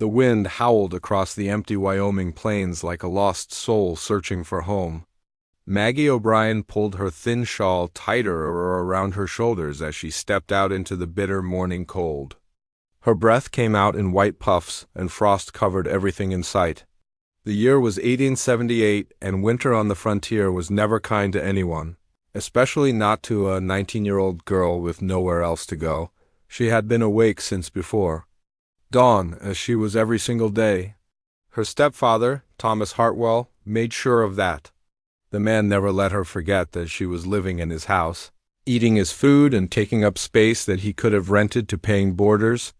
The wind howled across the empty Wyoming plains like a lost soul searching for home. Maggie O'Brien pulled her thin shawl tighter around her shoulders as she stepped out into the bitter morning cold. Her breath came out in white puffs, and frost covered everything in sight. The year was 1878, and winter on the frontier was never kind to anyone, especially not to a 19-year-old girl with nowhere else to go. She had been awake since before dawn, as she was every single day. Her stepfather, Thomas Hartwell, made sure of that. The man never let her forget that she was living in his house, eating his food and taking up space that he could have rented to paying boarders.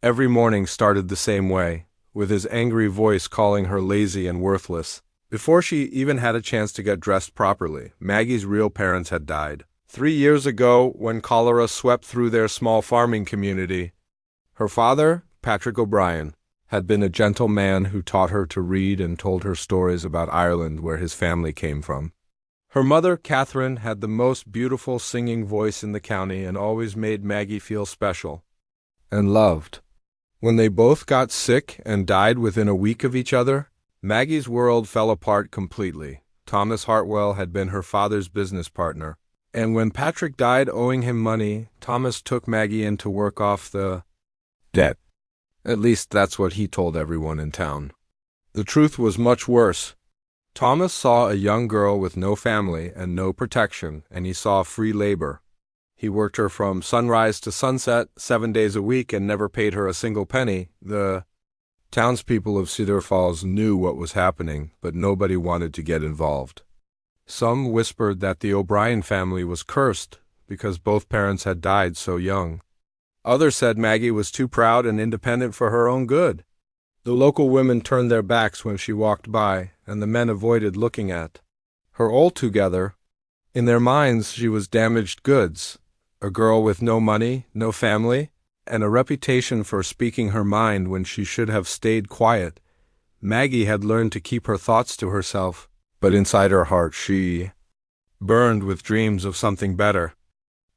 Every morning started the same way, with his angry voice calling her lazy and worthless. Before she even had a chance to get dressed properly, Maggie's real parents had died 3 years ago when cholera swept through their small farming community. Her father, Patrick O'Brien, had been a gentle man who taught her to read and told her stories about Ireland, where his family came from. Her mother, Catherine, had the most beautiful singing voice in the county and always made Maggie feel special and loved. When they both got sick and died within a week of each other, Maggie's world fell apart completely. Thomas Hartwell had been her father's business partner, and when Patrick died owing him money, Thomas took Maggie in to work off the debt. At least that's what he told everyone in town. The truth was much worse. Thomas saw a young girl with no family and no protection, and he saw free labor. He worked her from sunrise to sunset, 7 days a week, and never paid her a single penny. The townspeople of Cedar Falls knew what was happening, but nobody wanted to get involved. Some whispered that the O'Brien family was cursed because both parents had died so young. Others said Maggie was too proud and independent for her own good. The local women turned their backs when she walked by, and the men avoided looking at her altogether. In their minds, she was damaged goods, a girl with no money, no family, and a reputation for speaking her mind when she should have stayed quiet. Maggie had learned to keep her thoughts to herself, but inside her heart she burned with dreams of something better.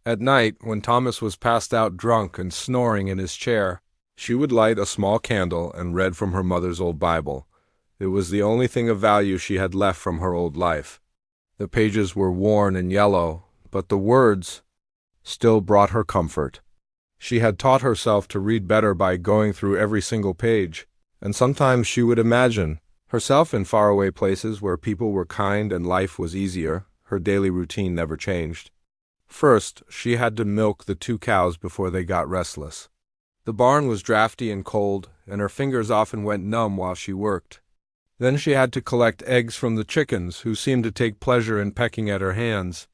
At night, when Thomas was passed out drunk and snoring in his chair, she would light a small candle and read from her mother's old Bible. It was the only thing of value she had left from her old life. The pages were worn and yellow, but the words still brought her comfort. She had taught herself to read better by going through every single page, and sometimes she would imagine herself in faraway places where people were kind and life was easier. Her daily routine never changed. First, she had to milk the 2 cows before they got restless. The barn was drafty and cold, and her fingers often went numb while she worked. Then she had to collect eggs from the chickens, who seemed to take pleasure in pecking at her hands.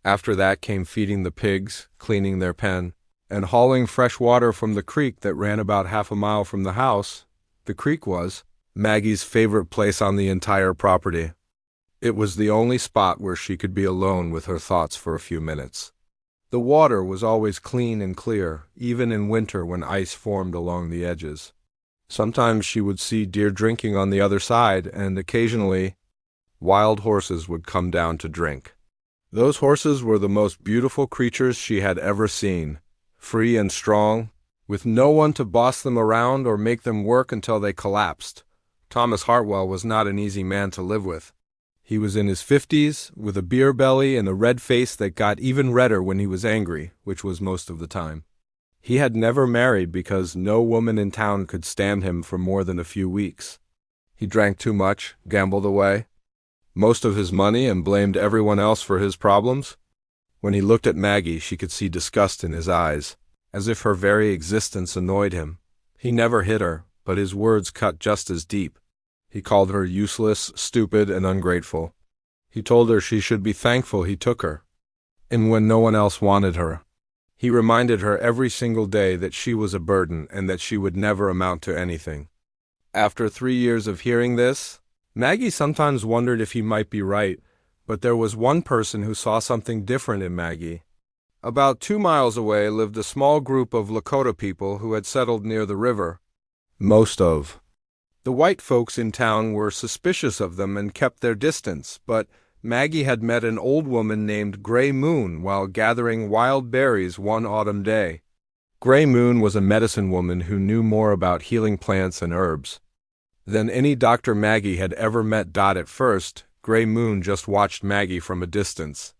After that came feeding the pigs, cleaning their pen, and hauling fresh water from the creek that ran about half a mile from the house. The creek was Maggie's favorite place on the entire property. It was the only spot where she could be alone with her thoughts for a few minutes. The water was always clean and clear, even in winter when ice formed along the edges. Sometimes she would see deer drinking on the other side, and occasionally wild horses would come down to drink. Those horses were the most beautiful creatures she had ever seen, free and strong, with no one to boss them around or make them work until they collapsed. Thomas Hartwell was not an easy man to live with. He was in his 50s, with a beer belly and a red face that got even redder when he was angry, which was most of the time. He had never married because no woman in town could stand him for more than a few weeks. He drank too much, gambled away most of his money, and blamed everyone else for his problems. When he looked at Maggie, she could see disgust in his eyes, as if her very existence annoyed him. He never hit her, but his words cut just as deep. He called her useless, stupid, and ungrateful. He told her she should be thankful he took her, and when no one else wanted her. He reminded her every single day that she was a burden and that she would never amount to anything. After 3 years of hearing this, Maggie sometimes wondered if he might be right, but there was one person who saw something different in Maggie. About 2 miles away lived a small group of Lakota people who had settled near the river. Most of the white folks in town were suspicious of them and kept their distance, but Maggie had met an old woman named Gray Moon while gathering wild berries one autumn day. Gray Moon was a medicine woman who knew more about healing plants and herbs than any Dr. Maggie had ever met. At first, Gray Moon just watched Maggie from a distance.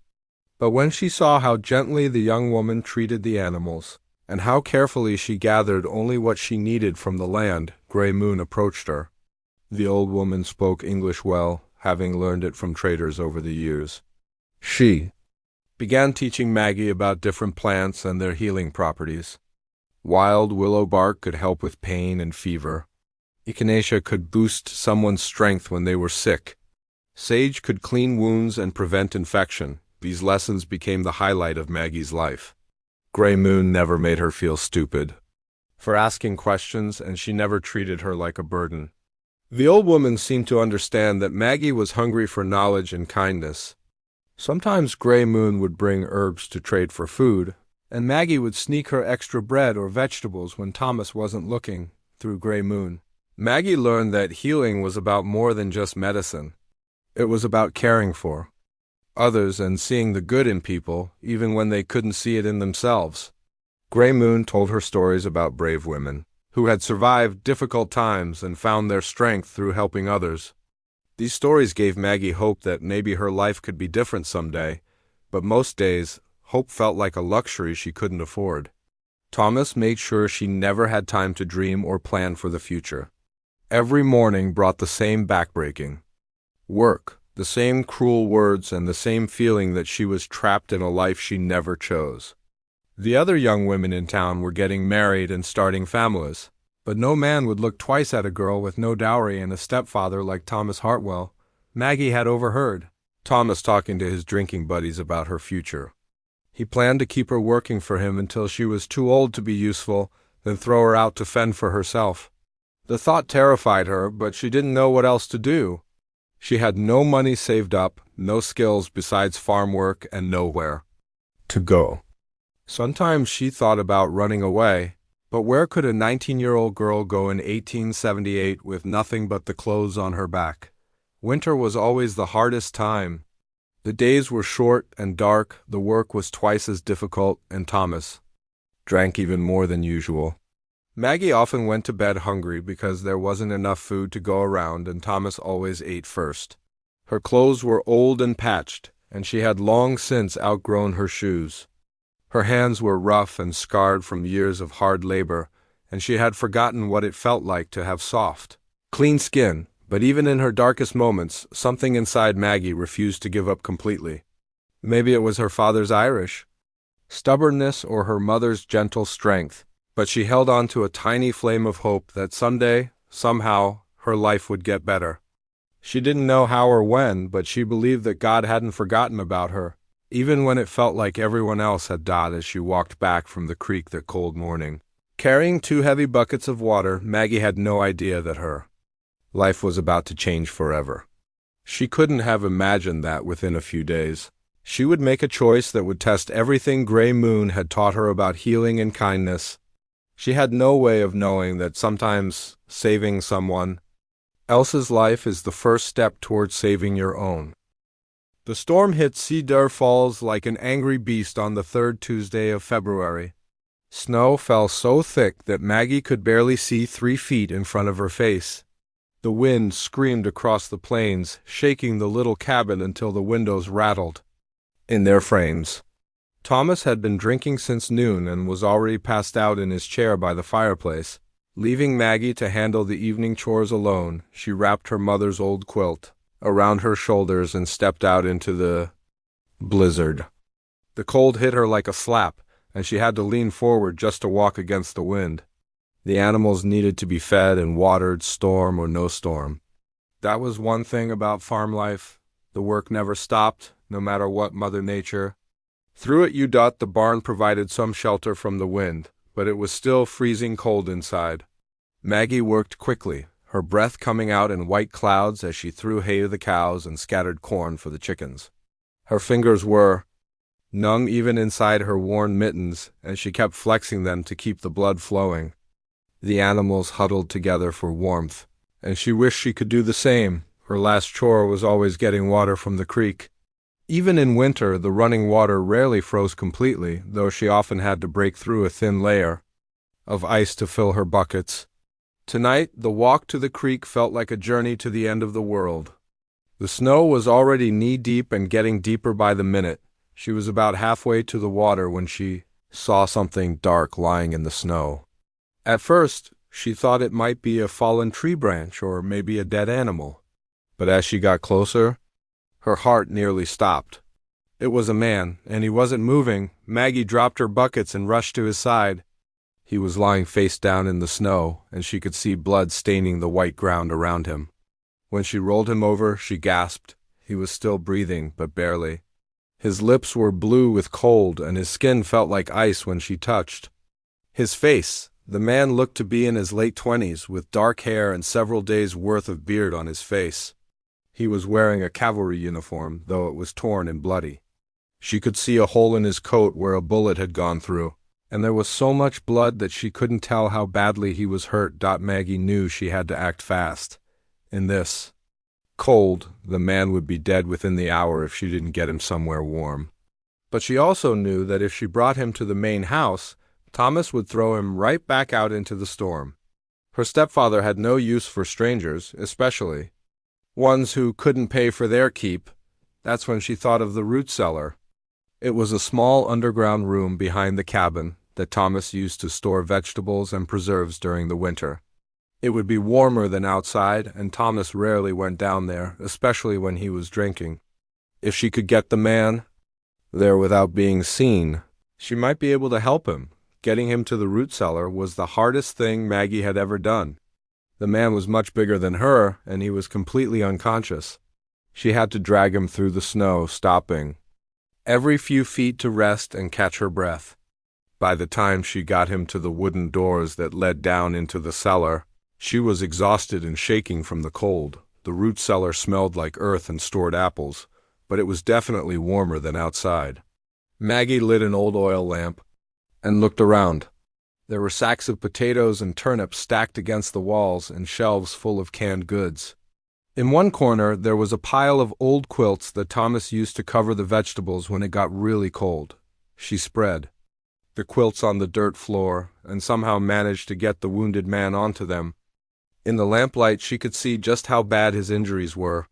But when she saw how gently the young woman treated the animals, and how carefully she gathered only what she needed from the land, Gray Moon approached her. The old woman spoke English well, having learned it from traders over the years. She began teaching Maggie about different plants and their healing properties. Wild willow bark could help with pain and fever. Echinacea could boost someone's strength when they were sick. Sage could clean wounds and prevent infection. These lessons became the highlight of Maggie's life. Gray Moon never made her feel stupid for asking questions, and she never treated her like a burden. The old woman seemed to understand that Maggie was hungry for knowledge and kindness. Sometimes Gray Moon would bring herbs to trade for food, and Maggie would sneak her extra bread or vegetables when Thomas wasn't looking. Through Gray Moon, Maggie learned that healing was about more than just medicine. It was about caring for others and seeing the good in people, even when they couldn't see it in themselves. Gray Moon told her stories about brave women who had survived difficult times and found their strength through helping others. These stories gave Maggie hope that maybe her life could be different someday, but most days, hope felt like a luxury she couldn't afford. Thomas made sure she never had time to dream or plan for the future. Every morning brought the same backbreaking work, the same cruel words, and the same feeling that she was trapped in a life she never chose. The other young women in town were getting married and starting families, but no man would look twice at a girl with no dowry and a stepfather like Thomas Hartwell. Maggie had overheard Thomas talking to his drinking buddies about her future. He planned to keep her working for him until she was too old to be useful, then throw her out to fend for herself. The thought terrified her, but she didn't know what else to do. She had no money saved up, no skills besides farm work, and nowhere to go. Sometimes she thought about running away, but where could a 19-year-old girl go in 1878 with nothing but the clothes on her back? Winter was always the hardest time. The days were short and dark, the work was twice as difficult, and Thomas drank even more than usual. Maggie often went to bed hungry because there wasn't enough food to go around, and Thomas always ate first. Her clothes were old and patched, and she had long since outgrown her shoes. Her hands were rough and scarred from years of hard labor, and she had forgotten what it felt like to have soft, clean skin. But even in her darkest moments, something inside Maggie refused to give up completely. Maybe it was her father's Irish stubbornness or her mother's gentle strength, but she held on to a tiny flame of hope that someday, somehow, her life would get better. She didn't know how or when, but she believed that God hadn't forgotten about her, even when it felt like everyone else had died. As she walked back from the creek that cold morning, carrying 2 heavy buckets of water, Maggie had no idea that her life was about to change forever. She couldn't have imagined that within a few days she would make a choice that would test everything Gray Moon had taught her about healing and kindness. She had no way of knowing that sometimes saving someone else's life is the first step towards saving your own. The storm hit Cedar Falls like an angry beast on the 3rd Tuesday of February. Snow fell so thick that Maggie could barely see 3 feet in front of her face. The wind screamed across the plains, shaking the little cabin until the windows rattled in their frames. Thomas had been drinking since noon and was already passed out in his chair by the fireplace. Leaving Maggie to handle the evening chores alone, she wrapped her mother's old quilt around her shoulders and stepped out into the blizzard. The cold hit her like a slap, and she had to lean forward just to walk against the wind. The animals needed to be fed and watered, storm or no storm. That was one thing about farm life. The work never stopped, no matter what Mother Nature threw at you. The barn provided some shelter from the wind, but it was still freezing cold inside. Maggie worked quickly, her breath coming out in white clouds as she threw hay to the cows and scattered corn for the chickens. Her fingers were numb even inside her worn mittens, and she kept flexing them to keep the blood flowing. The animals huddled together for warmth, and she wished she could do the same. Her last chore was always getting water from the creek. Even in winter, the running water rarely froze completely, though she often had to break through a thin layer. of ice to fill her buckets. Tonight, the walk to the creek felt like a journey to the end of the world. The snow was already knee-deep and getting deeper by the minute. She was about halfway to the water when she saw something dark lying in the snow. At first, she thought it might be a fallen tree branch or maybe a dead animal. But as she got closer, her heart nearly stopped. It was a man, and he wasn't moving. Maggie dropped her buckets and rushed to his side. He was lying face down in the snow, and she could see blood staining the white ground around him. When she rolled him over, she gasped. He was still breathing, but barely. His lips were blue with cold, and his skin felt like ice when she touched. His face. The man looked to be in his late 20s, with dark hair and several days' worth of beard on his face. He was wearing a cavalry uniform, though it was torn and bloody. She could see a hole in his coat where a bullet had gone through, and there was so much blood that she couldn't tell how badly he was hurt. Maggie knew she had to act fast. In this cold, the man would be dead within the hour if she didn't get him somewhere warm. But she also knew that if she brought him to the main house, Thomas would throw him right back out into the storm. Her stepfather had no use for strangers, especially ones who couldn't pay for their keep. That's when she thought of the root cellar. It was a small underground room behind the cabin that Thomas used to store vegetables and preserves during the winter. It would be warmer than outside, and Thomas rarely went down there, especially when he was drinking. If she could get the man there without being seen, she might be able to help him. Getting him to the root cellar was the hardest thing Maggie had ever done. The man was much bigger than her, and he was completely unconscious. She had to drag him through the snow, stopping every few feet to rest and catch her breath. By the time she got him to the wooden doors that led down into the cellar, she was exhausted and shaking from the cold. The root cellar smelled like earth and stored apples, but it was definitely warmer than outside. Maggie lit an old oil lamp and looked around. There were sacks of potatoes and turnips stacked against the walls and shelves full of canned goods. In one corner, there was a pile of old quilts that Thomas used to cover the vegetables when it got really cold. She spread the quilts on the dirt floor and somehow managed to get the wounded man onto them. In the lamplight, she could see just how bad his injuries were.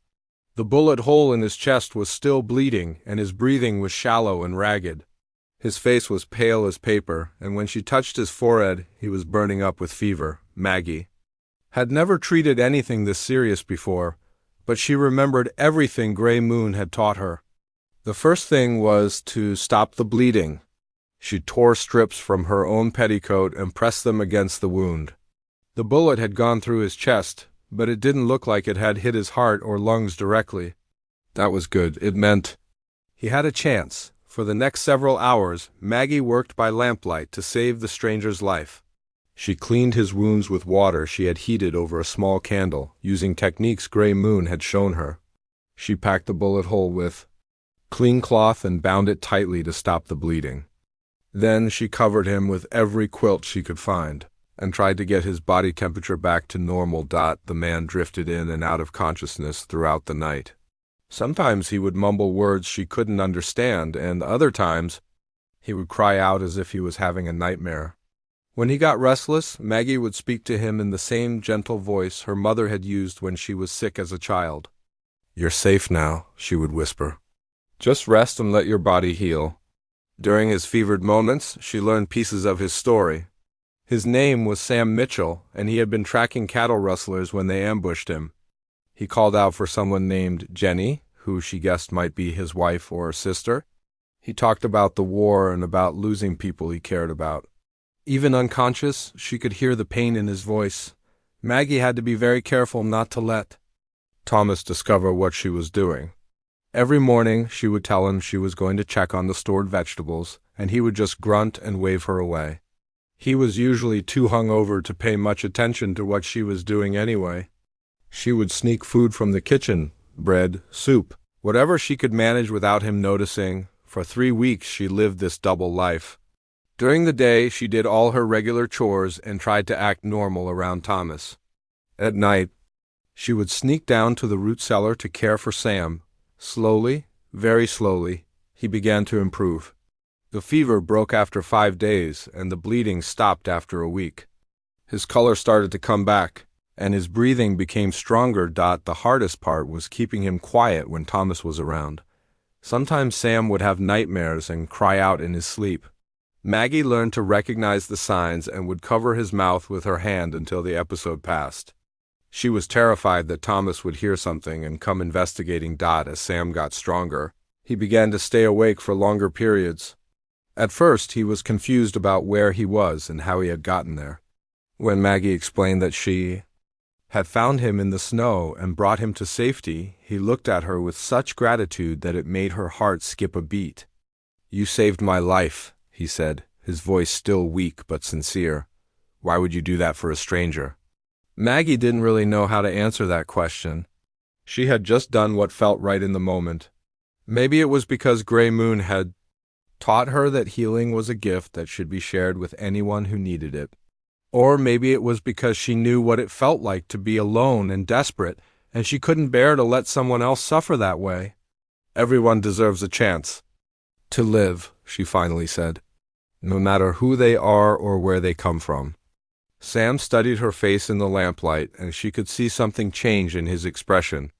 The bullet hole in his chest was still bleeding, and his breathing was shallow and ragged. His face was pale as paper, and when she touched his forehead, he was burning up with fever. Maggie had never treated anything this serious before, but she remembered everything Gray Moon had taught her. The first thing was to stop the bleeding. She tore strips from her own petticoat and pressed them against the wound. The bullet had gone through his chest, but it didn't look like it had hit his heart or lungs directly. That was good. It meant he had a chance. For the next several hours, Maggie worked by lamplight to save the stranger's life. She cleaned his wounds with water she had heated over a small candle, using techniques Gray Moon had shown her. She packed the bullet hole with clean cloth and bound it tightly to stop the bleeding. Then she covered him with every quilt she could find, and tried to get his body temperature back to normal. The man drifted in and out of consciousness throughout the night. Sometimes he would mumble words she couldn't understand, and other times he would cry out as if he was having a nightmare. When he got restless, Maggie would speak to him in the same gentle voice her mother had used when she was sick as a child. "You're safe now," she would whisper. "Just rest and let your body heal." During his fevered moments, she learned pieces of his story. His name was Sam Mitchell, and he had been tracking cattle rustlers when they ambushed him. He called out for someone named Jenny, who she guessed might be his wife or sister. He talked about the war and about losing people he cared about. Even unconscious, she could hear the pain in his voice. Maggie had to be very careful not to let Thomas discover what she was doing. Every morning, she would tell him she was going to check on the stored vegetables, and he would just grunt and wave her away. He was usually too hungover to pay much attention to what she was doing anyway. She would sneak food from the kitchen, bread, soup, whatever she could manage without him noticing. For 3 weeks she lived this double life. During the day she did all her regular chores and tried to act normal around Thomas. At night, she would sneak down to the root cellar to care for Sam. Slowly, very slowly, he began to improve. The fever broke after 5 days, and the bleeding stopped after a week. His color started to come back, and his breathing became stronger. The hardest part was keeping him quiet when Thomas was around. Sometimes Sam would have nightmares and cry out in his sleep. Maggie learned to recognize the signs and would cover his mouth with her hand until the episode passed. She was terrified that Thomas would hear something and come investigating. As Sam got stronger, he began to stay awake for longer periods. At first, he was confused about where he was and how he had gotten there. When Maggie explained that she had found him in the snow and brought him to safety, he looked at her with such gratitude that it made her heart skip a beat. "You saved my life," he said, his voice still weak but sincere. "Why would you do that for a stranger?" Maggie didn't really know how to answer that question. She had just done what felt right in the moment. Maybe it was because Gray Moon had taught her that healing was a gift that should be shared with anyone who needed it. Or maybe it was because she knew what it felt like to be alone and desperate, and she couldn't bear to let someone else suffer that way. "Everyone deserves a chance to live," she finally said, "no matter who they are or where they come from." Sam studied her face in the lamplight, and she could see something change in his expression.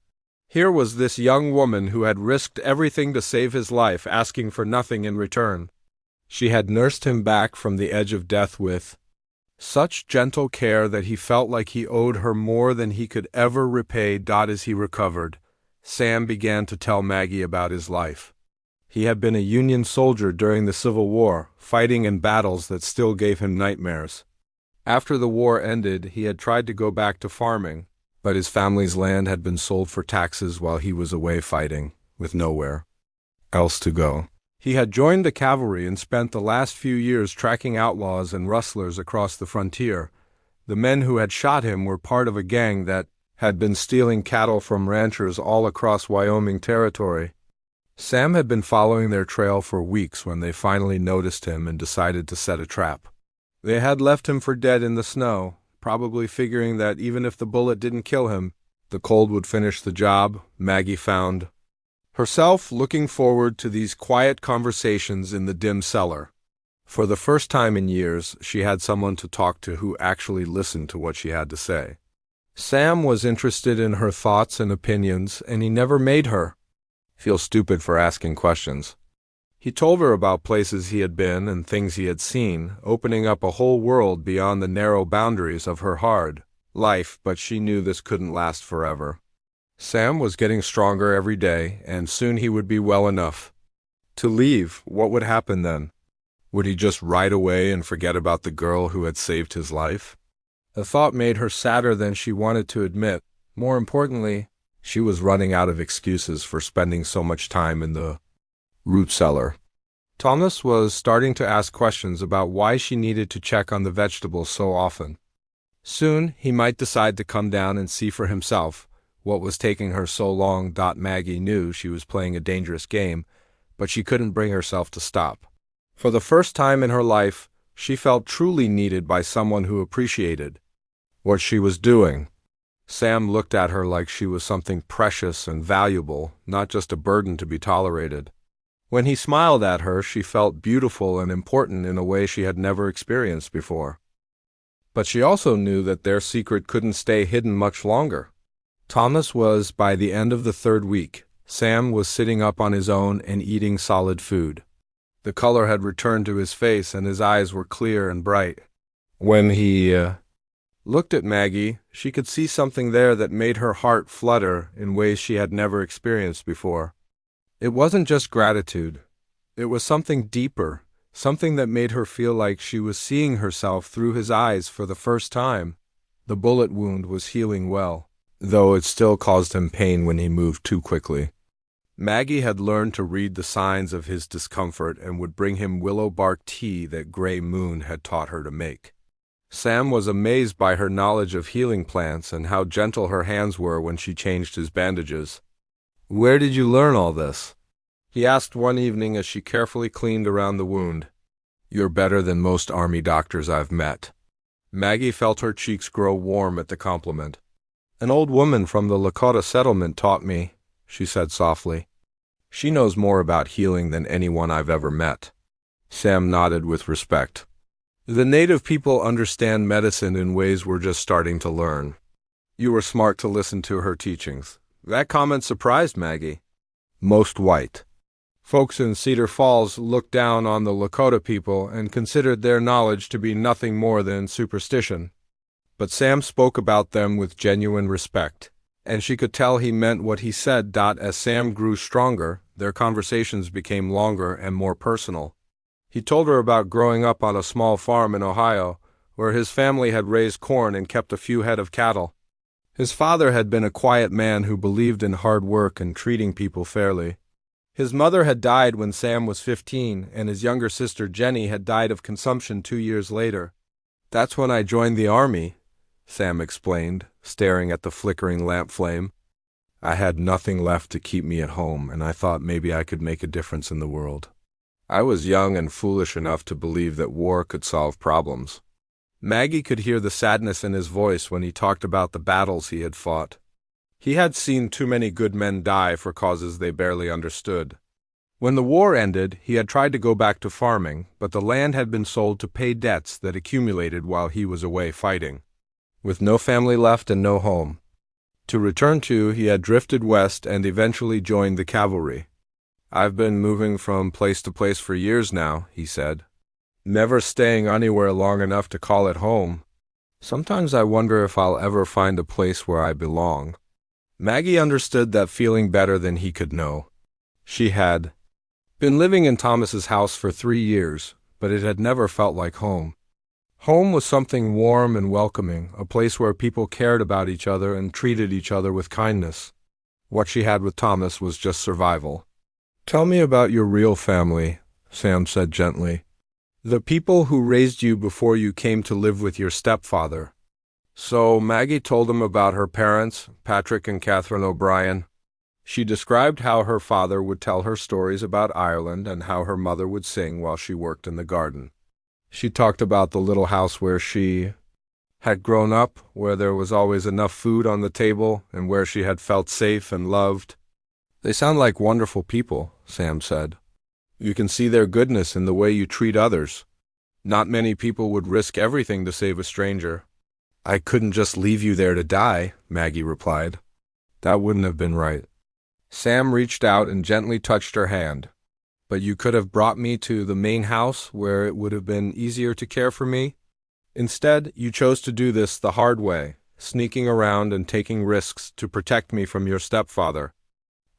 Here was this young woman who had risked everything to save his life, asking for nothing in return. She had nursed him back from the edge of death with such gentle care that he felt like he owed her more than he could ever repay. As he recovered, Sam began to tell Maggie about his life. He had been a Union soldier during the Civil War, fighting in battles that still gave him nightmares. After the war ended, he had tried to go back to farming, but his family's land had been sold for taxes while he was away fighting, with nowhere else to go. He had joined the cavalry and spent the last few years tracking outlaws and rustlers across the frontier. The men who had shot him were part of a gang that had been stealing cattle from ranchers all across Wyoming territory. Sam had been following their trail for weeks when they finally noticed him and decided to set a trap. They had left him for dead in the snow, probably figuring that even if the bullet didn't kill him, the cold would finish the job. Maggie found herself looking forward to these quiet conversations in the dim cellar. For the first time in years, she had someone to talk to who actually listened to what she had to say. Sam was interested in her thoughts and opinions, and he never made her feel stupid for asking questions. He told her about places he had been and things he had seen, opening up a whole world beyond the narrow boundaries of her hard life, but she knew this couldn't last forever. Sam was getting stronger every day, and soon he would be well enough to leave. What would happen then? Would he just ride away and forget about the girl who had saved his life? The thought made her sadder than she wanted to admit. More importantly, she was running out of excuses for spending so much time in the root cellar. Thomas was starting to ask questions about why she needed to check on the vegetables so often. Soon, he might decide to come down and see for himself what was taking her so long. Maggie knew she was playing a dangerous game, but she couldn't bring herself to stop. For the first time in her life, she felt truly needed by someone who appreciated what she was doing. Sam looked at her like she was something precious and valuable, not just a burden to be tolerated. When he smiled at her, she felt beautiful and important in a way she had never experienced before. But she also knew that their secret couldn't stay hidden much longer. Thomas was by the end of the 3rd week. Sam was sitting up on his own and eating solid food. The color had returned to his face and his eyes were clear and bright. When he looked at Maggie, she could see something there that made her heart flutter in ways she had never experienced before. It wasn't just gratitude. It was something deeper, something that made her feel like she was seeing herself through his eyes for the first time. The bullet wound was healing well, though it still caused him pain when he moved too quickly. Maggie had learned to read the signs of his discomfort and would bring him willow bark tea that Gray Moon had taught her to make. Sam was amazed by her knowledge of healing plants and how gentle her hands were when she changed his bandages. "Where did you learn all this?" he asked one evening as she carefully cleaned around the wound. "You're better than most army doctors I've met." Maggie felt her cheeks grow warm at the compliment. "An old woman from the Lakota settlement taught me," she said softly. "She knows more about healing than anyone I've ever met." Sam nodded with respect. The native people understand medicine in ways we're just starting to learn. You were smart to listen to her teachings. That comment surprised Maggie. Most white folks in Cedar Falls looked down on the Lakota people and considered their knowledge to be nothing more than superstition. But Sam spoke about them with genuine respect, and she could tell he meant what he said. As Sam grew stronger, their conversations became longer and more personal. He told her about growing up on a small farm in Ohio, where his family had raised corn and kept a few head of cattle. His father had been a quiet man who believed in hard work and treating people fairly. His mother had died when Sam was 15, and his younger sister Jenny had died of consumption 2 years later. That's when I joined the army, Sam explained, staring at the flickering lamp flame. I had nothing left to keep me at home, and I thought maybe I could make a difference in the world. I was young and foolish enough to believe that war could solve problems. Maggie could hear the sadness in his voice when he talked about the battles he had fought. He had seen too many good men die for causes they barely understood. When the war ended, he had tried to go back to farming, but the land had been sold to pay debts that accumulated while he was away fighting. With no family left and no home to return to, he had drifted west and eventually joined the cavalry. I've been moving from place to place for years now, he said, never staying anywhere long enough to call it home. Sometimes I wonder if I'll ever find a place where I belong. Maggie understood that feeling better than he could know. She had been living in Thomas's house for 3 years, but it had never felt like home. Home was something warm and welcoming, a place where people cared about each other and treated each other with kindness. What she had with Thomas was just survival. Tell me about your real family, Sam said gently. The people who raised you before you came to live with your stepfather. So Maggie told him about her parents, Patrick and Catherine O'Brien. She described how her father would tell her stories about Ireland and how her mother would sing while she worked in the garden. She talked about the little house where she had grown up, where there was always enough food on the table, and where she had felt safe and loved. They sound like wonderful people, Sam said. You can see their goodness in the way you treat others. Not many people would risk everything to save a stranger. I couldn't just leave you there to die, Maggie replied. That wouldn't have been right. Sam reached out and gently touched her hand. But you could have brought me to the main house where it would have been easier to care for me. Instead, you chose to do this the hard way, sneaking around and taking risks to protect me from your stepfather.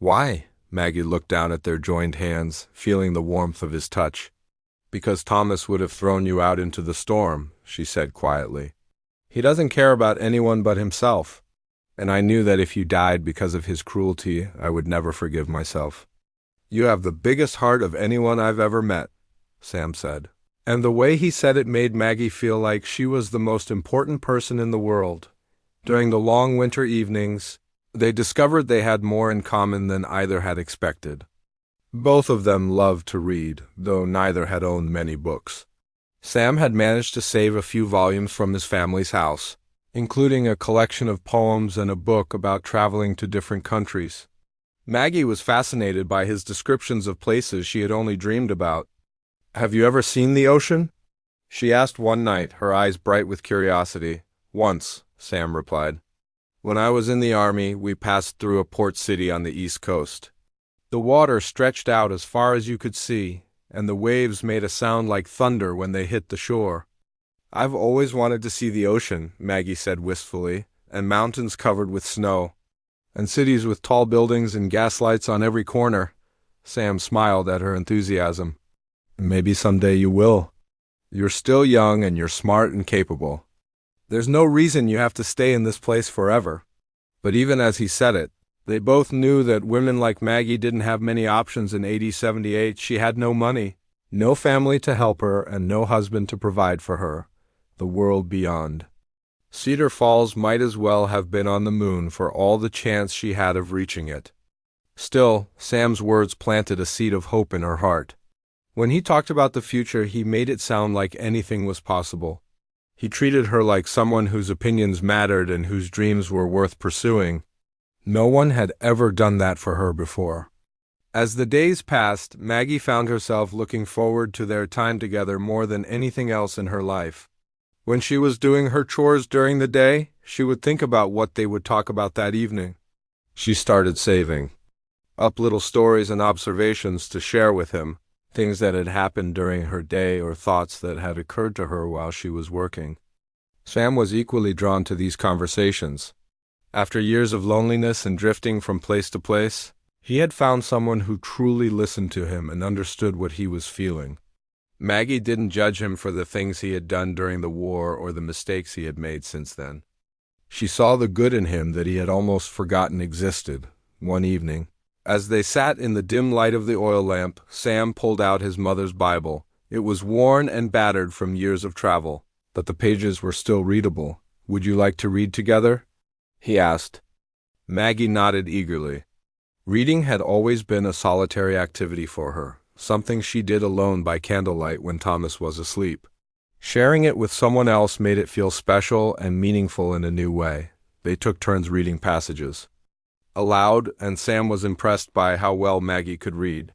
Why? Maggie looked down at their joined hands, feeling the warmth of his touch. Because Thomas would have thrown you out into the storm, she said quietly. He doesn't care about anyone but himself, and I knew that if you died because of his cruelty, I would never forgive myself. You have the biggest heart of anyone I've ever met, Sam said. And the way he said it made Maggie feel like she was the most important person in the world. During the long winter evenings, they discovered they had more in common than either had expected. Both of them loved to read, though neither had owned many books. Sam had managed to save a few volumes from his family's house, including a collection of poems and a book about traveling to different countries. Maggie was fascinated by his descriptions of places she had only dreamed about. Have you ever seen the ocean? She asked one night, her eyes bright with curiosity. Once, Sam replied. When I was in the army, we passed through a port city on the East Coast. The water stretched out as far as you could see, and the waves made a sound like thunder when they hit the shore. I've always wanted to see the ocean, Maggie said wistfully, and mountains covered with snow, and cities with tall buildings and gas lights on every corner. Sam smiled at her enthusiasm. Maybe someday you will. You're still young and you're smart and capable. There's no reason you have to stay in this place forever. But even as he said it, they both knew that women like Maggie didn't have many options in AD 78. She had no money, no family to help her, and no husband to provide for her. The world beyond. Cedar Falls might as well have been on the moon for all the chance she had of reaching it. Still, Sam's words planted a seed of hope in her heart. When he talked about the future, he made it sound like anything was possible. He treated her like someone whose opinions mattered and whose dreams were worth pursuing. No one had ever done that for her before. As the days passed, Maggie found herself looking forward to their time together more than anything else in her life. When she was doing her chores during the day, she would think about what they would talk about that evening. She started saving up little stories and observations to share with him, things that had happened during her day or thoughts that had occurred to her while she was working. Sam was equally drawn to these conversations. After years of loneliness and drifting from place to place, he had found someone who truly listened to him and understood what he was feeling. Maggie didn't judge him for the things he had done during the war or the mistakes he had made since then. She saw the good in him that he had almost forgotten existed. One evening, as they sat in the dim light of the oil lamp, Sam pulled out his mother's Bible. It was worn and battered from years of travel, but the pages were still readable. "Would you like to read together?" he asked. Maggie nodded eagerly. Reading had always been a solitary activity for her, something she did alone by candlelight when Thomas was asleep. Sharing it with someone else made it feel special and meaningful in a new way. They took turns reading passages aloud, and Sam was impressed by how well Maggie could read.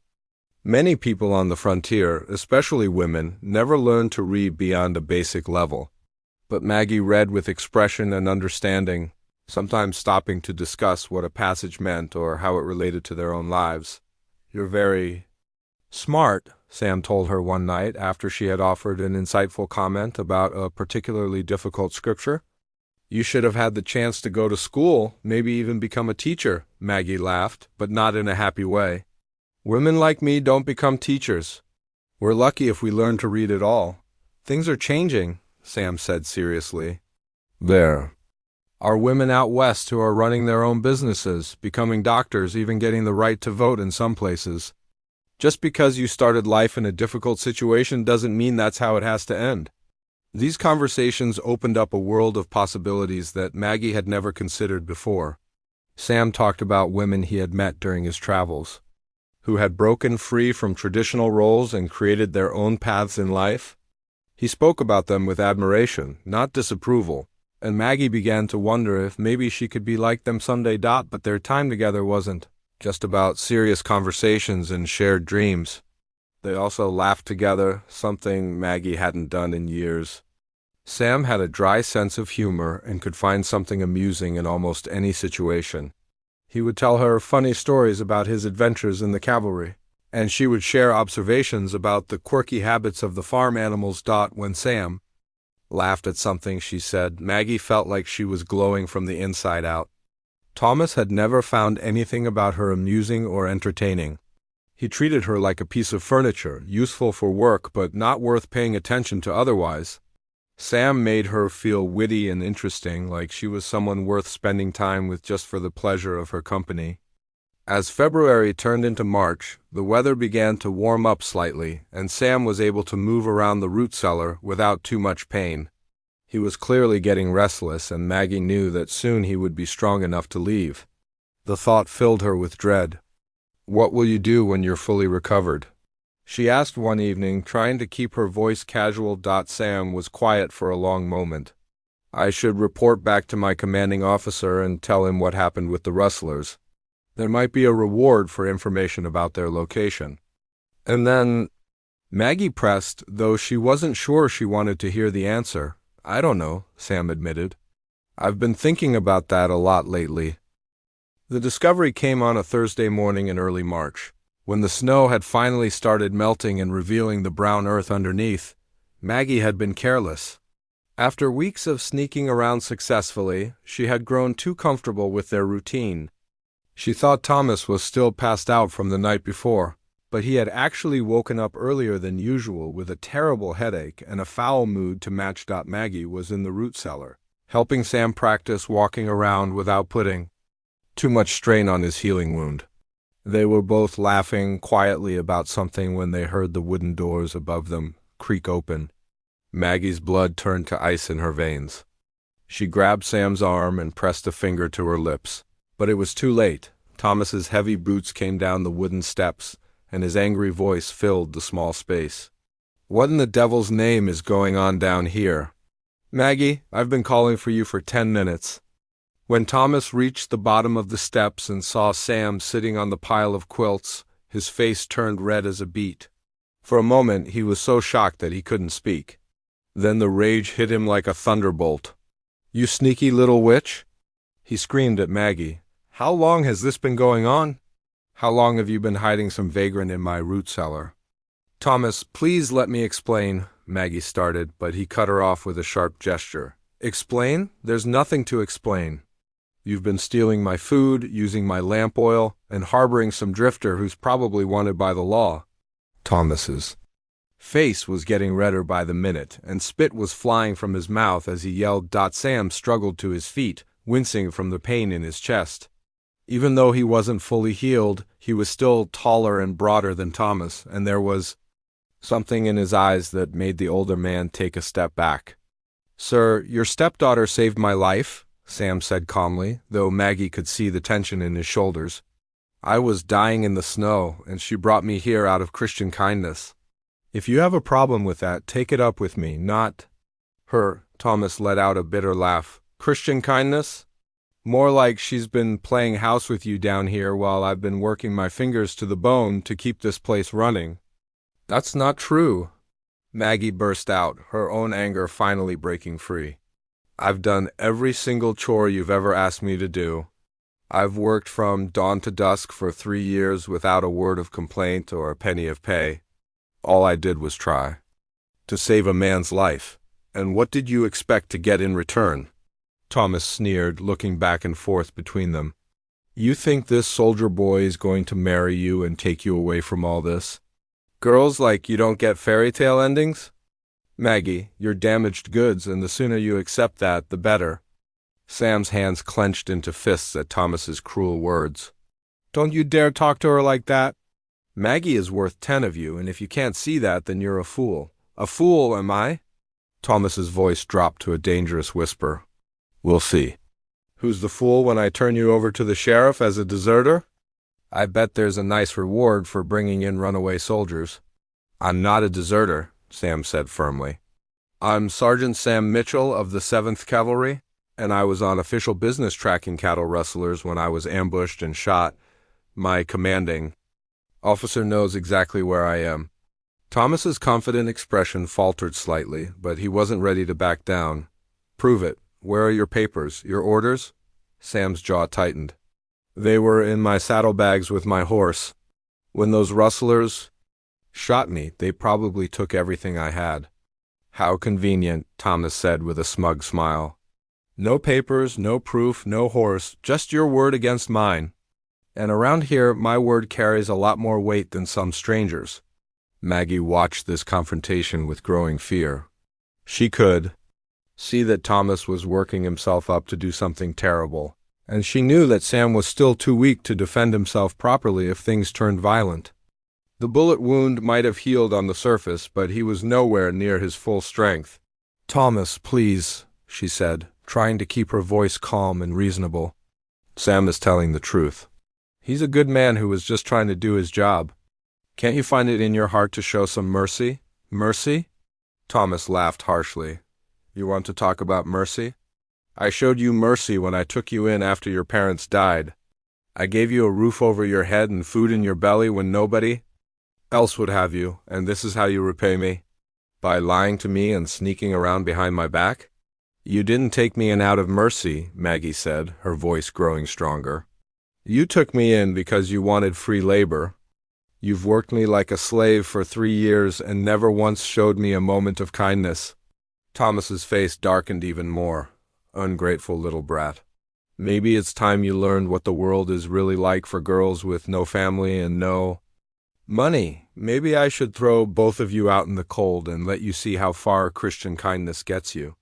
Many people on the frontier, especially women, never learned to read beyond a basic level. But Maggie read with expression and understanding, sometimes stopping to discuss what a passage meant or how it related to their own lives. "You're very smart," Sam told her one night after she had offered an insightful comment about a particularly difficult scripture. "You should have had the chance to go to school, maybe even become a teacher," Maggie laughed, but not in a happy way. "Women like me don't become teachers. We're lucky if we learn to read at all." "Things are changing," Sam said seriously. "There are women out west who are running their own businesses, becoming doctors, even getting the right to vote in some places. Just because you started life in a difficult situation doesn't mean that's how it has to end." These conversations opened up a world of possibilities that Maggie had never considered before. Sam talked about women he had met during his travels, who had broken free from traditional roles and created their own paths in life. He spoke about them with admiration, not disapproval, and Maggie began to wonder if maybe she could be like them someday. But their time together wasn't just about serious conversations and shared dreams. They also laughed together, something Maggie hadn't done in years. Sam had a dry sense of humor and could find something amusing in almost any situation. He would tell her funny stories about his adventures in the cavalry, and she would share observations about the quirky habits of the farm animals. When Sam laughed at something she said, Maggie felt like she was glowing from the inside out. Thomas had never found anything about her amusing or entertaining. He treated her like a piece of furniture, useful for work but not worth paying attention to otherwise. Sam made her feel witty and interesting, like she was someone worth spending time with just for the pleasure of her company. As February turned into March, the weather began to warm up slightly, and Sam was able to move around the root cellar without too much pain. He was clearly getting restless, and Maggie knew that soon he would be strong enough to leave. The thought filled her with dread. "What will you do when you're fully recovered?" she asked one evening, trying to keep her voice casual. Sam was quiet for a long moment. "I should report back to my commanding officer and tell him what happened with the rustlers. There might be a reward for information about their location. And then—" Maggie pressed, though she wasn't sure she wanted to hear the answer. "I don't know," Sam admitted. "I've been thinking about that a lot lately." The discovery came on a Thursday morning in early March. When the snow had finally started melting and revealing the brown earth underneath, Maggie had been careless. After weeks of sneaking around successfully, she had grown too comfortable with their routine. She thought Thomas was still passed out from the night before, but he had actually woken up earlier than usual with a terrible headache and a foul mood to match. Maggie was in the root cellar, helping Sam practice walking around without putting too much strain on his healing wound. They were both laughing quietly about something when they heard the wooden doors above them creak open. Maggie's blood turned to ice in her veins. She grabbed Sam's arm and pressed a finger to her lips, but it was too late. Thomas's heavy boots came down the wooden steps, and his angry voice filled the small space. "What in the devil's name is going on down here?" "Maggie, I've been calling for you for 10 minutes. When Thomas reached the bottom of the steps and saw Sam sitting on the pile of quilts, His face turned red as a beet. For a moment he was so shocked that he couldn't speak. Then the rage hit him like a thunderbolt. "You sneaky little witch!" He screamed at Maggie. "How long has this been going on? How long have you been hiding some vagrant in my root cellar?" "Thomas, please let me explain," Maggie started, but he cut her off with a sharp gesture. "Explain? There's nothing to explain. You've been stealing my food, using my lamp oil, and harboring some drifter who's probably wanted by the law." Thomas's face was getting redder by the minute, and spit was flying from his mouth as he yelled. Sam struggled to his feet, wincing from the pain in his chest. Even though he wasn't fully healed, he was still taller and broader than Thomas, and there was something in his eyes that made the older man take a step back. "Sir, your stepdaughter saved my life," Sam said calmly, though Maggie could see the tension in his shoulders. "I was dying in the snow, and she brought me here out of Christian kindness. If you have a problem with that, take it up with me, not her." Thomas let out a bitter laugh. "Christian kindness? More like she's been playing house with you down here while I've been working my fingers to the bone to keep this place running." "That's not true," Maggie burst out, her own anger finally breaking free. "I've done every single chore you've ever asked me to do. I've worked from dawn to dusk for 3 years without a word of complaint or a penny of pay. All I did was try to save a man's life. And what did you expect to get in return?" Thomas sneered, looking back and forth between them. "You think this soldier boy is going to marry you and take you away from all this? Girls like you don't get fairy tale endings? Maggie, you're damaged goods, and the sooner you accept that, the better." Sam's hands clenched into fists at Thomas's cruel words. "Don't you dare talk to her like that. Maggie is worth 10 of you, and if you can't see that, then you're a fool." "A fool, am I?" Thomas's voice dropped to a dangerous whisper. "We'll see. Who's the fool when I turn you over to the sheriff as a deserter? I bet there's a nice reward for bringing in runaway soldiers." "I'm not a deserter," Sam said firmly. "I'm Sergeant Sam Mitchell of the 7th Cavalry, and I was on official business tracking cattle rustlers when I was ambushed and shot. My commanding officer knows exactly where I am." Thomas's confident expression faltered slightly, but he wasn't ready to back down. "Prove it. Where are your papers, your orders?" Sam's jaw tightened. "They were in my saddlebags with my horse. When those rustlers shot me, they probably took everything I had." "How convenient," Thomas said with a smug smile. "No papers, no proof, no horse, just your word against mine. And around here, my word carries a lot more weight than some strangers." Maggie watched this confrontation with growing fear. She could see that Thomas was working himself up to do something terrible, and she knew that Sam was still too weak to defend himself properly if things turned violent. The bullet wound might have healed on the surface, but he was nowhere near his full strength. "Thomas, please," she said, trying to keep her voice calm and reasonable. "Sam is telling the truth. He's a good man who was just trying to do his job. Can't you find it in your heart to show some mercy?" "Mercy?" Thomas laughed harshly. "You want to talk about mercy? I showed you mercy when I took you in after your parents died. I gave you a roof over your head and food in your belly when nobody else would have you, and this is how you repay me? By lying to me and sneaking around behind my back?" "You didn't take me in out of mercy," Maggie said, her voice growing stronger. "You took me in because you wanted free labor. You've worked me like a slave for 3 years and never once showed me a moment of kindness." Thomas's face darkened even more. "Ungrateful little brat. Maybe it's time you learned what the world is really like for girls with no family and no money. Maybe I should throw both of you out in the cold and let you see how far Christian kindness gets you."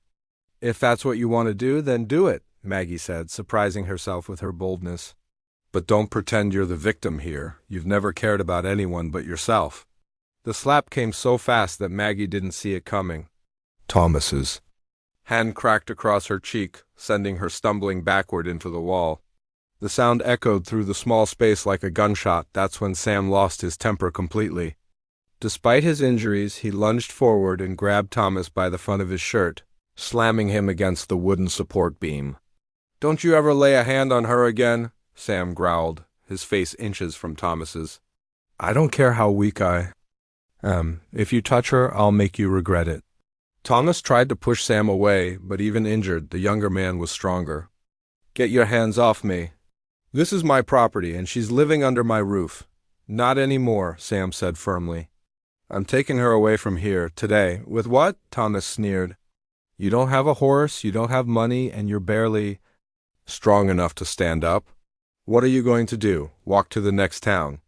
"If that's what you want to do, then do it," Maggie said, surprising herself with her boldness. "But don't pretend you're the victim here. You've never cared about anyone but yourself." The slap came so fast that Maggie didn't see it coming. Thomas's hand cracked across her cheek, sending her stumbling backward into the wall. The sound echoed through the small space like a gunshot. That's when Sam lost his temper completely. Despite his injuries, he lunged forward and grabbed Thomas by the front of his shirt, slamming him against the wooden support beam. "Don't you ever lay a hand on her again," Sam growled, his face inches from Thomas's. I don't care how weak I am. If you touch her, I'll make you regret it. Thomas tried to push Sam away, but even injured, the younger man was stronger. Get your hands off me. This is my property, and she's living under my roof. Not anymore, Sam said firmly. I'm taking her away from here, today. With what? Thomas sneered. You don't have a horse, you don't have money, and you're barely strong enough to stand up. What are you going to do? Walk to the next town?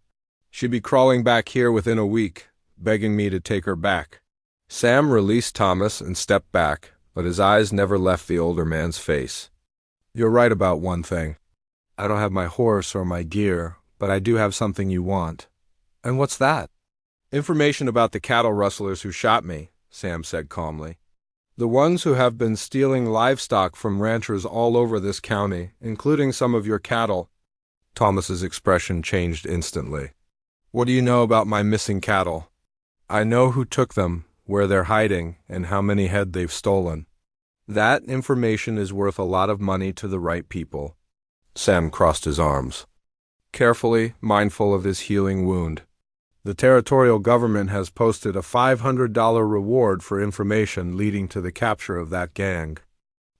She'd be crawling back here within a week, begging me to take her back. Sam released Thomas and stepped back, but his eyes never left the older man's face. You're right about one thing. I don't have my horse or my gear, but I do have something you want. And what's that? Information about the cattle rustlers who shot me, Sam said calmly. The ones who have been stealing livestock from ranchers all over this county, including some of your cattle. Thomas's expression changed instantly. What do you know about my missing cattle? I know who took them, where they're hiding, and how many head they've stolen. That information is worth a lot of money to the right people. Sam crossed his arms, carefully, mindful of his healing wound. The territorial government has posted a $500 reward for information leading to the capture of that gang.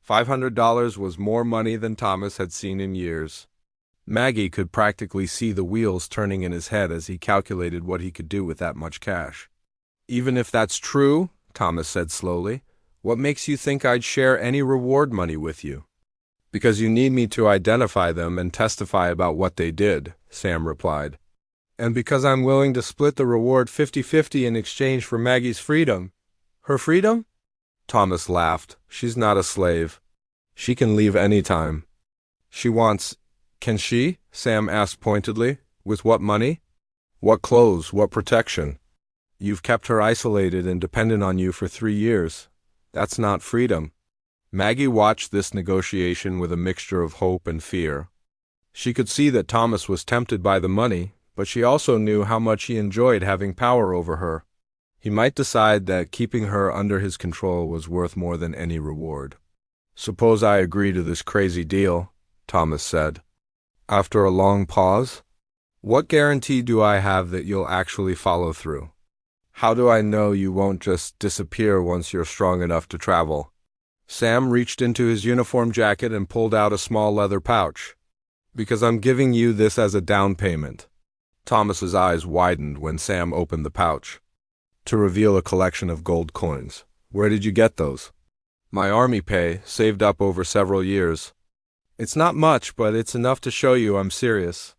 $500 was more money than Thomas had seen in years. Maggie could practically see the wheels turning in his head as he calculated what he could do with that much cash. Even if that's true, Thomas said slowly, what makes you think I'd share any reward money with you? Because you need me to identify them and testify about what they did, Sam replied. And because I'm willing to split the reward 50-50 in exchange for Maggie's freedom. Her freedom? Thomas laughed. She's not a slave. She can leave any time. She wants... Can she? Sam asked pointedly. With what money? What clothes? What protection? You've kept her isolated and dependent on you for 3 years. That's not freedom. Maggie watched this negotiation with a mixture of hope and fear. She could see that Thomas was tempted by the money, but she also knew how much he enjoyed having power over her. He might decide that keeping her under his control was worth more than any reward. Suppose I agree to this crazy deal, Thomas said. After a long pause, what guarantee do I have that you'll actually follow through? How do I know you won't just disappear once you're strong enough to travel? Sam reached into his uniform jacket and pulled out a small leather pouch. Because I'm giving you this as a down payment. Thomas's eyes widened when Sam opened the pouch to reveal a collection of gold coins. Where did you get those? My army pay, saved up over several years. It's not much, but it's enough to show you I'm serious.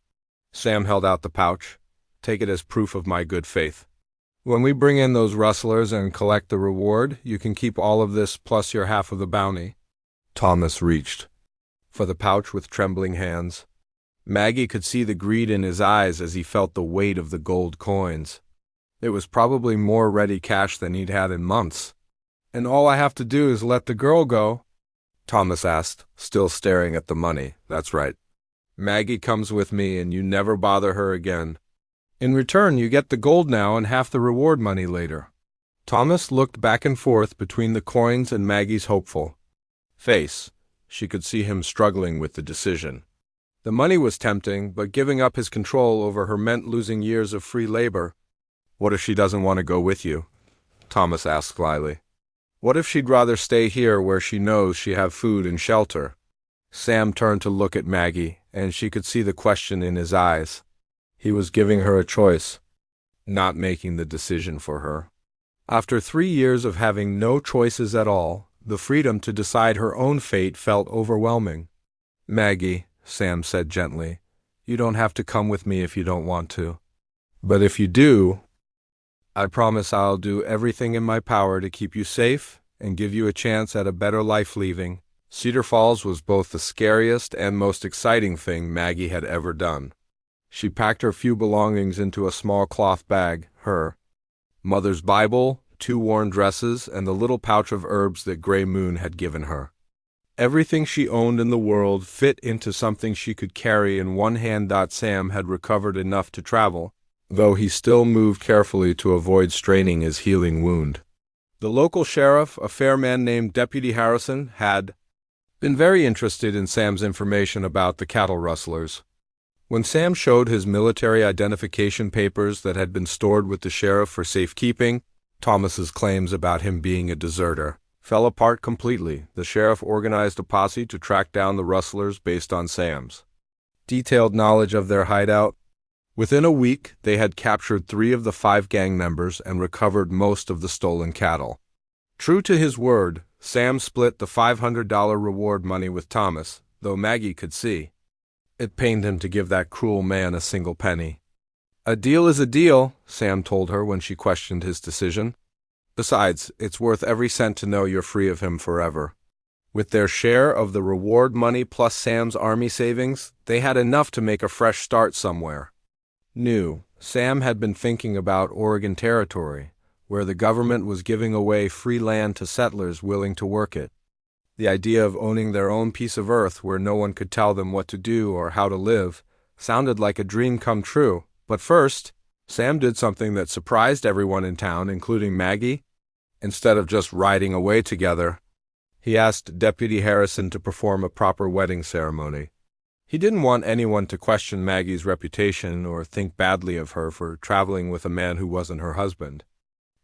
Sam held out the pouch. Take it as proof of my good faith. When we bring in those rustlers and collect the reward, you can keep all of this plus your half of the bounty. Thomas reached for the pouch with trembling hands. Maggie could see the greed in his eyes as he felt the weight of the gold coins. It was probably more ready cash than he'd had in months. And all I have to do is let the girl go? Thomas asked, still staring at the money. That's right. Maggie comes with me and you never bother her again. In return, you get the gold now and half the reward money later. Thomas looked back and forth between the coins and Maggie's hopeful face. She could see him struggling with the decision. The money was tempting, but giving up his control over her meant losing years of free labor. What if she doesn't want to go with you? Thomas asked slyly. What if she'd rather stay here where she knows she have food and shelter? Sam turned to look at Maggie, and she could see the question in his eyes. He was giving her a choice, not making the decision for her. After 3 years of having no choices at all, the freedom to decide her own fate felt overwhelming. Maggie, Sam said gently, you don't have to come with me if you don't want to. But if you do, I promise I'll do everything in my power to keep you safe and give you a chance at a better life leaving. Cedar Falls was both the scariest and most exciting thing Maggie had ever done. She packed her few belongings into a small cloth bag, her mother's Bible, 2 worn dresses, and the little pouch of herbs that Gray Moon had given her. Everything she owned in the world fit into something she could carry in one hand. Sam had recovered enough to travel, though he still moved carefully to avoid straining his healing wound. The local sheriff, a fair man named Deputy Harrison, had been very interested in Sam's information about the cattle rustlers. When Sam showed his military identification papers that had been stored with the sheriff for safekeeping, Thomas's claims about him being a deserter fell apart completely. The sheriff organized a posse to track down the rustlers based on Sam's detailed knowledge of their hideout. Within a week, they had captured 3 of the 5 gang members and recovered most of the stolen cattle. True to his word, Sam split the $500 reward money with Thomas, though Maggie could see it pained him to give that cruel man a single penny. "A deal is a deal," Sam told her when she questioned his decision. "Besides, it's worth every cent to know you're free of him forever." With their share of the reward money plus Sam's army savings, they had enough to make a fresh start somewhere new. Sam had been thinking about Oregon Territory, where the government was giving away free land to settlers willing to work it. The idea of owning their own piece of earth where no one could tell them what to do or how to live sounded like a dream come true. But first, Sam did something that surprised everyone in town, including Maggie. Instead of just riding away together, he asked Deputy Harrison to perform a proper wedding ceremony. He didn't want anyone to question Maggie's reputation or think badly of her for traveling with a man who wasn't her husband.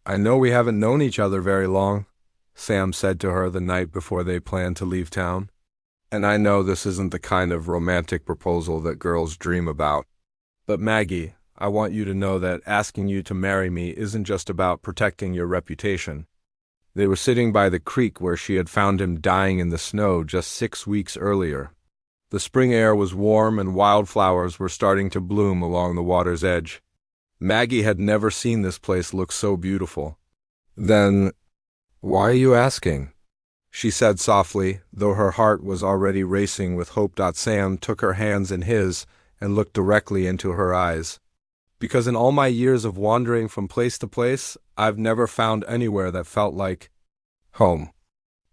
"I know we haven't known each other very long," Sam said to her the night before they planned to leave town. "And I know this isn't the kind of romantic proposal that girls dream about. But Maggie, I want you to know that asking you to marry me isn't just about protecting your reputation." They were sitting by the creek where she had found him dying in the snow just 6 weeks earlier. The spring air was warm and wildflowers were starting to bloom along the water's edge. Maggie had never seen this place look so beautiful. "Then, why are you asking?" she said softly, though her heart was already racing with hope. Sam took her hands in his and looked directly into her eyes. "Because in all my years of wandering from place to place, I've never found anywhere that felt like home.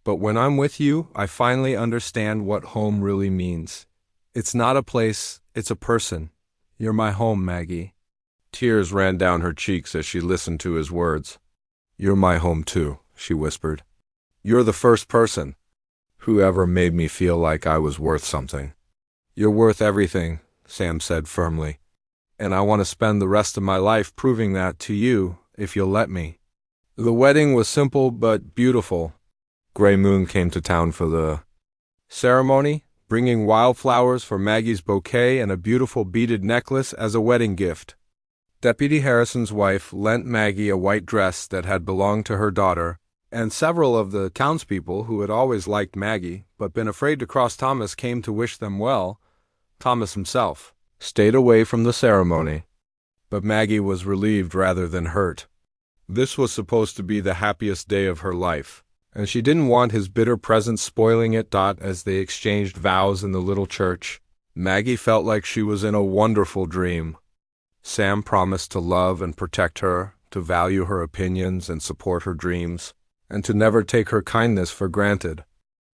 But when I'm with you, I finally understand what home really means. It's not a place, it's a person. You're my home, Maggie." Tears ran down her cheeks as she listened to his words. "You're my home too," she whispered. "You're the first person who ever made me feel like I was worth something." "You're worth everything," Sam said firmly. "And I want to spend the rest of my life proving that to you, if you'll let me." The wedding was simple but beautiful. Gray Moon came to town for the ceremony, bringing wildflowers for Maggie's bouquet and a beautiful beaded necklace as a wedding gift. Deputy Harrison's wife lent Maggie a white dress that had belonged to her daughter, and several of the townspeople who had always liked Maggie but been afraid to cross Thomas came to wish them well. Thomas himself stayed away from the ceremony, but Maggie was relieved rather than hurt. This was supposed to be the happiest day of her life, and she didn't want his bitter presence spoiling it. As they exchanged vows in the little church, Maggie felt like she was in a wonderful dream. Sam promised to love and protect her, to value her opinions and support her dreams, and to never take her kindness for granted.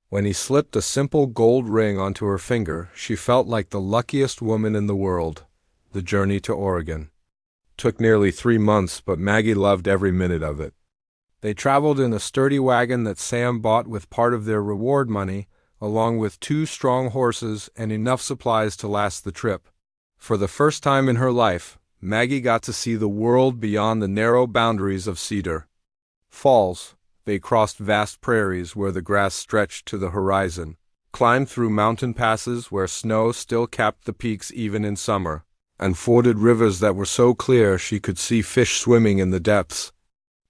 When he slipped a simple gold ring onto her finger, she felt like the luckiest woman in the world. The journey to Oregon took nearly 3 months, but Maggie loved every minute of it. They traveled in a sturdy wagon that Sam bought with part of their reward money, along with 2 strong horses and enough supplies to last the trip. For the first time in her life, Maggie got to see the world beyond the narrow boundaries of Cedar Falls. They crossed vast prairies where the grass stretched to the horizon, climbed through mountain passes where snow still capped the peaks even in summer, and forded rivers that were so clear she could see fish swimming in the depths.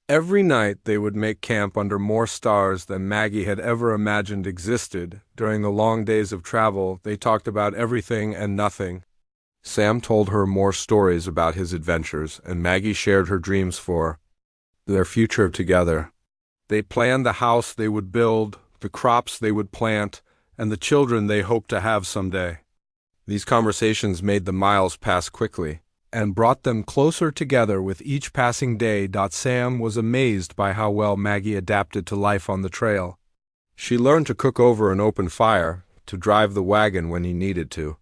Every night they would make camp under more stars than Maggie had ever imagined existed. During the long days of travel, they talked about everything and nothing. Sam told her more stories about his adventures, and Maggie shared her dreams for their future together. They planned the house they would build, the crops they would plant, and the children they hoped to have someday. These conversations made the miles pass quickly and brought them closer together with each passing day. Sam was amazed by how well Maggie adapted to life on the trail. She learned to cook over an open fire, to drive the wagon when he needed to,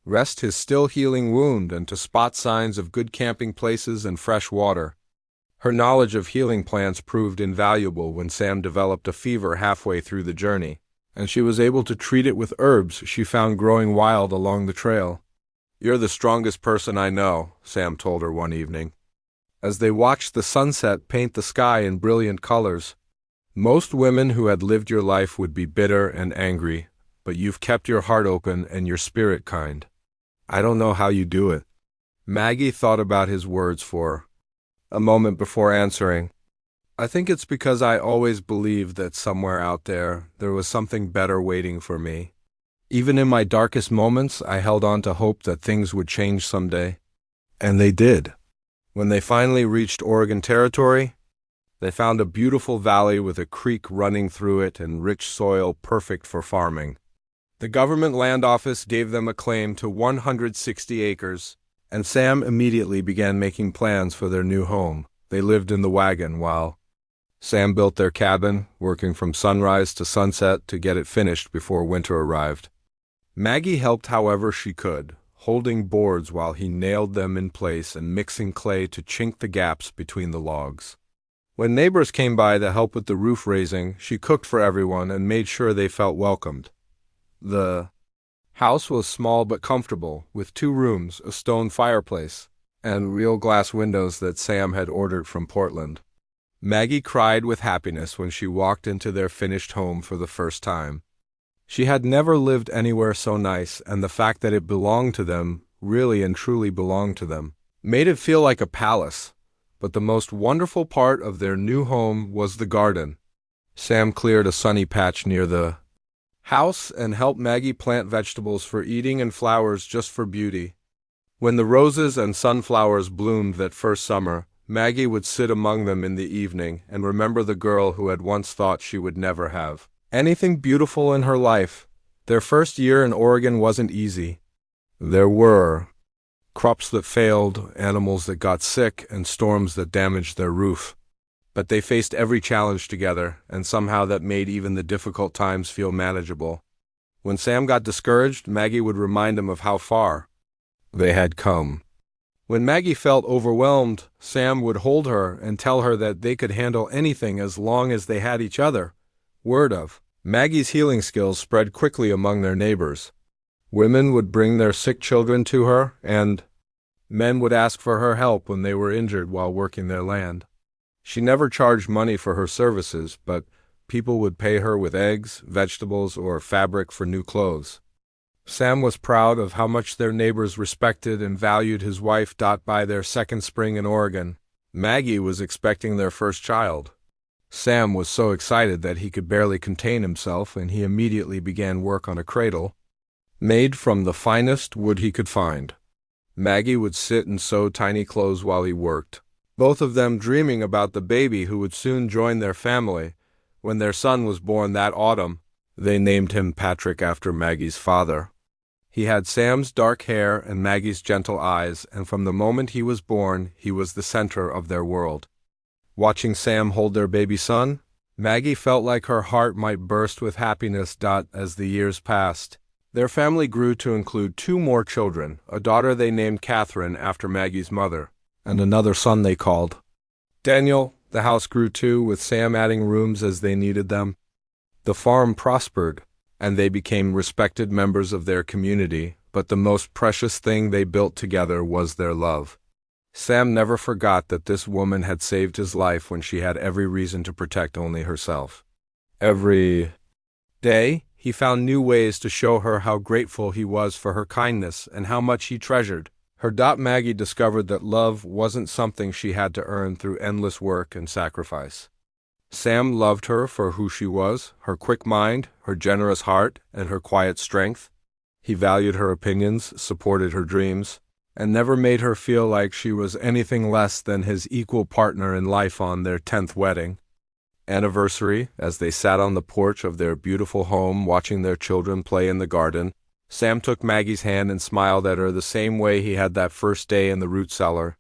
rest his still healing wound, and to spot signs of good camping places and fresh water. Her knowledge of healing plants proved invaluable when Sam developed a fever halfway through the journey, and she was able to treat it with herbs she found growing wild along the trail. "You're the strongest person I know," Sam told her one evening, as they watched the sunset paint the sky in brilliant colors. "Most women who had lived your life would be bitter and angry, but you've kept your heart open and your spirit kind. I don't know how you do it." Maggie thought about his words for a moment before answering. "I think it's because I always believed that somewhere out there was something better waiting for me. Even in my darkest moments, I held on to hope that things would change someday. And they did. When they finally reached Oregon Territory, they found a beautiful valley with a creek running through it and rich soil perfect for farming. The government land office gave them a claim to 160 acres, and Sam immediately began making plans for their new home. They lived in the wagon while Sam built their cabin, working from sunrise to sunset to get it finished before winter arrived. Maggie helped however she could, holding boards while he nailed them in place and mixing clay to chink the gaps between the logs. When neighbors came by to help with the roof raising, she cooked for everyone and made sure they felt welcomed. The house was small but comfortable, with 2 rooms, a stone fireplace, and real glass windows that Sam had ordered from Portland. Maggie cried with happiness when she walked into their finished home for the first time. She had never lived anywhere so nice, and the fact that it belonged to them, really and truly belonged to them, made it feel like a palace. But the most wonderful part of their new home was the garden. Sam cleared a sunny patch near the house and helped Maggie plant vegetables for eating and flowers just for beauty. When the roses and sunflowers bloomed that first summer, Maggie would sit among them in the evening and remember the girl who had once thought she would never have anything beautiful in her life. Their first year in Oregon wasn't easy. There were crops that failed, animals that got sick, and storms that damaged their roof. But they faced every challenge together, and somehow that made even the difficult times feel manageable. When Sam got discouraged, Maggie would remind him of how far they had come. When Maggie felt overwhelmed, Sam would hold her and tell her that they could handle anything as long as they had each other. Word of Maggie's healing skills spread quickly among their neighbors. Women would bring their sick children to her, and men would ask for her help when they were injured while working their land. She never charged money for her services, but people would pay her with eggs, vegetables, or fabric for new clothes. Sam was proud of how much their neighbors respected and valued his wife. By their second spring in Oregon, Maggie was expecting their first child. Sam was so excited that he could barely contain himself, and he immediately began work on a cradle made from the finest wood he could find. Maggie would sit and sew tiny clothes while he worked, both of them dreaming about the baby who would soon join their family. When their son was born that autumn, they named him Patrick after Maggie's father. He had Sam's dark hair and Maggie's gentle eyes, and from the moment he was born, he was the center of their world. Watching Sam hold their baby son, Maggie felt like her heart might burst with happiness. As the years passed, their family grew to include 2 more children, a daughter they named Catherine after Maggie's mother, and another son they called Daniel. The house grew too, with Sam adding rooms as they needed them. The farm prospered, and they became respected members of their community, but the most precious thing they built together was their love. Sam never forgot that this woman had saved his life when she had every reason to protect only herself. Every day, he found new ways to show her how grateful he was for her kindness and how much he treasured her. Maggie discovered that love wasn't something she had to earn through endless work and sacrifice. Sam loved her for who she was, her quick mind, her generous heart, and her quiet strength. He valued her opinions, supported her dreams, and never made her feel like she was anything less than his equal partner in life. On their 10th wedding anniversary, as they sat on the porch of their beautiful home watching their children play in the garden, Sam took Maggie's hand and smiled at her the same way he had that first day in the root cellar.